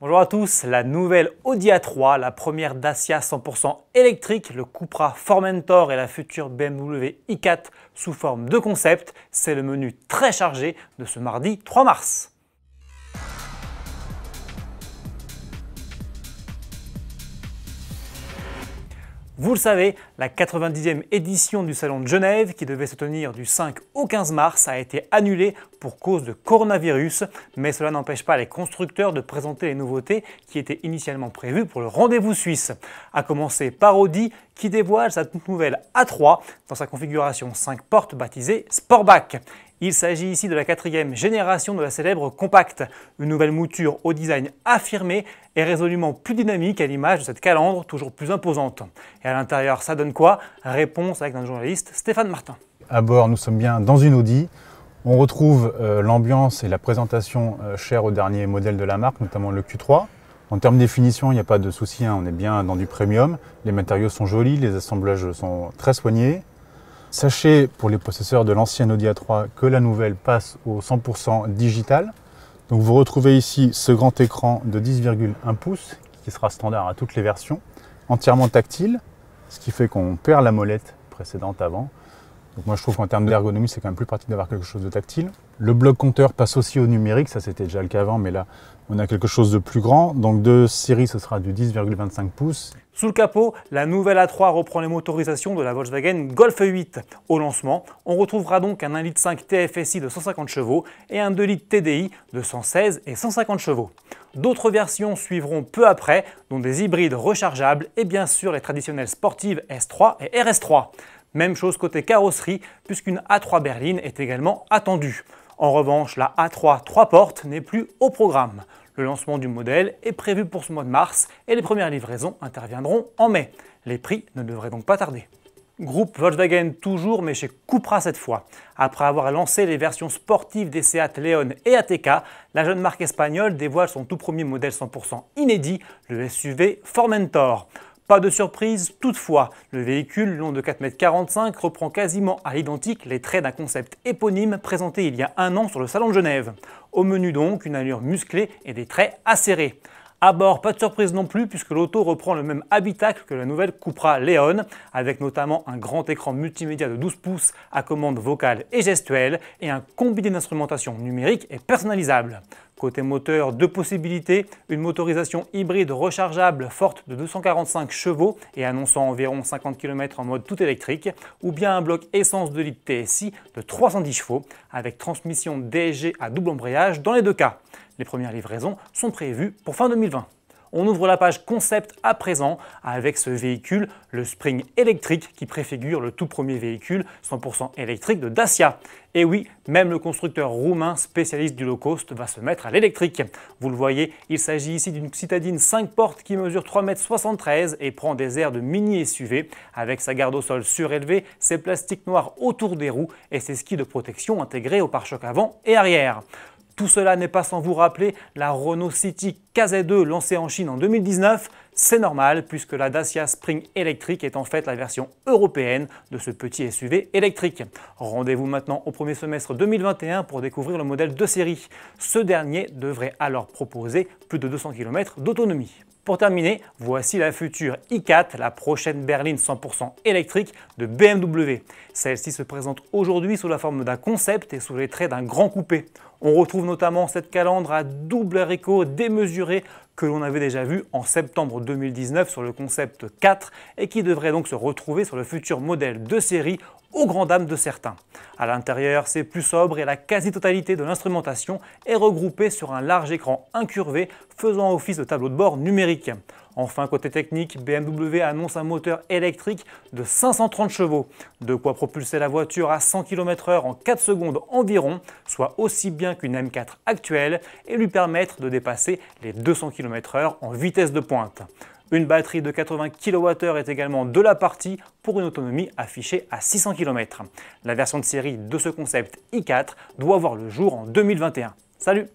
Bonjour à tous, la nouvelle Audi A3, la première Dacia 100% électrique, le Cupra Formentor et la future BMW i4 sous forme de concept, c'est le menu très chargé de ce mardi 3 mars. Vous le savez, la 90e édition du Salon de Genève, qui devait se tenir du 5 au 15 mars, a été annulée pour cause de coronavirus, mais cela n'empêche pas les constructeurs de présenter les nouveautés qui étaient initialement prévues pour le rendez-vous suisse. À commencer par Audi, qui dévoile sa toute nouvelle A3 dans sa configuration 5 portes baptisée Sportback. Il s'agit ici de la 4e génération de la célèbre compacte, une nouvelle mouture au design affirmé et résolument plus dynamique à l'image de cette calandre toujours plus imposante. Et à l'intérieur, ça donne quoi? Réponse avec notre journaliste Stéphane Martin. À bord, nous sommes bien dans une Audi. On retrouve l'ambiance et la présentation chère au dernier modèle de la marque, notamment le Q3. En termes de définition, il n'y a pas de souci, on est bien dans du premium. Les matériaux sont jolis, les assemblages sont très soignés. Sachez, pour les possesseurs de l'ancienne Audi A3, que la nouvelle passe au 100% digital. Donc vous retrouvez ici ce grand écran de 10,1 pouces qui sera standard à toutes les versions, entièrement tactile, ce qui fait qu'on perd la molette précédente avant. Donc moi je trouve qu'en termes d'ergonomie, c'est quand même plus pratique d'avoir quelque chose de tactile. Le bloc compteur passe aussi au numérique, ça c'était déjà le cas avant, mais là on a quelque chose de plus grand. Donc de série, ce sera du 10,25 pouces. Sous le capot, la nouvelle A3 reprend les motorisations de la Volkswagen Golf 8. Au lancement, on retrouvera donc un 1,5 litre TFSI de 150 chevaux et un 2 litres TDI de 116 et 150 chevaux. D'autres versions suivront peu après, dont des hybrides rechargeables et bien sûr les traditionnelles sportives S3 et RS3. Même chose côté carrosserie, puisqu'une A3 berline est également attendue. En revanche, la A3 3 portes n'est plus au programme. Le lancement du modèle est prévu pour ce mois de mars et les premières livraisons interviendront en mai. Les prix ne devraient donc pas tarder. Groupe Volkswagen toujours, mais chez Cupra cette fois. Après avoir lancé les versions sportives des Seat Leon et ATK, la jeune marque espagnole dévoile son tout premier modèle 100% inédit, le SUV Formentor. Pas de surprise toutefois, le véhicule long de 4,45 m reprend quasiment à l'identique les traits d'un concept éponyme présenté il y a un an sur le Salon de Genève. Au menu donc, une allure musclée et des traits acérés. À bord, pas de surprise non plus puisque l'auto reprend le même habitacle que la nouvelle Cupra Leon, avec notamment un grand écran multimédia de 12 pouces à commande vocale et gestuelle et un combiné d'instrumentation numérique et personnalisable. Côté moteur, deux possibilités, une motorisation hybride rechargeable forte de 245 chevaux et annonçant environ 50 km en mode tout électrique, ou bien un bloc essence 2 litres TSI de 310 chevaux avec transmission DSG à double embrayage dans les deux cas. Les premières livraisons sont prévues pour fin 2020. On ouvre la page concept à présent avec ce véhicule, le Spring électrique qui préfigure le tout premier véhicule 100% électrique de Dacia. Et oui, même le constructeur roumain spécialiste du low cost va se mettre à l'électrique. Vous le voyez, il s'agit ici d'une citadine 5 portes qui mesure 3,73 m et prend des airs de mini SUV avec sa garde au sol surélevée, ses plastiques noirs autour des roues et ses skis de protection intégrés au pare-choc avant et arrière. Tout cela n'est pas sans vous rappeler la Renault City KZ2 lancée en Chine en 2019. C'est normal puisque la Dacia Spring électrique est en fait la version européenne de ce petit SUV électrique. Rendez-vous maintenant au premier semestre 2021 pour découvrir le modèle de série. Ce dernier devrait alors proposer plus de 200 km d'autonomie. Pour terminer, voici la future i4, la prochaine berline 100% électrique de BMW. Celle-ci se présente aujourd'hui sous la forme d'un concept et sous les traits d'un grand coupé. On retrouve notamment cette calandre à double airco démesurée que l'on avait déjà vue en septembre 2019 sur le concept 4 et qui devrait donc se retrouver sur le futur modèle de série aux grandes dames de certains. À l'intérieur, c'est plus sobre et la quasi-totalité de l'instrumentation est regroupée sur un large écran incurvé faisant office de tableau de bord numérique. Enfin, côté technique, BMW annonce un moteur électrique de 530 chevaux, de quoi propulser la voiture à 100 km/h en 4 secondes environ, soit aussi bien qu'une M4 actuelle, et lui permettre de dépasser les 200 km/h en vitesse de pointe. Une batterie de 80 kWh est également de la partie pour une autonomie affichée à 600 km. La version de série de ce concept i4 doit voir le jour en 2021. Salut!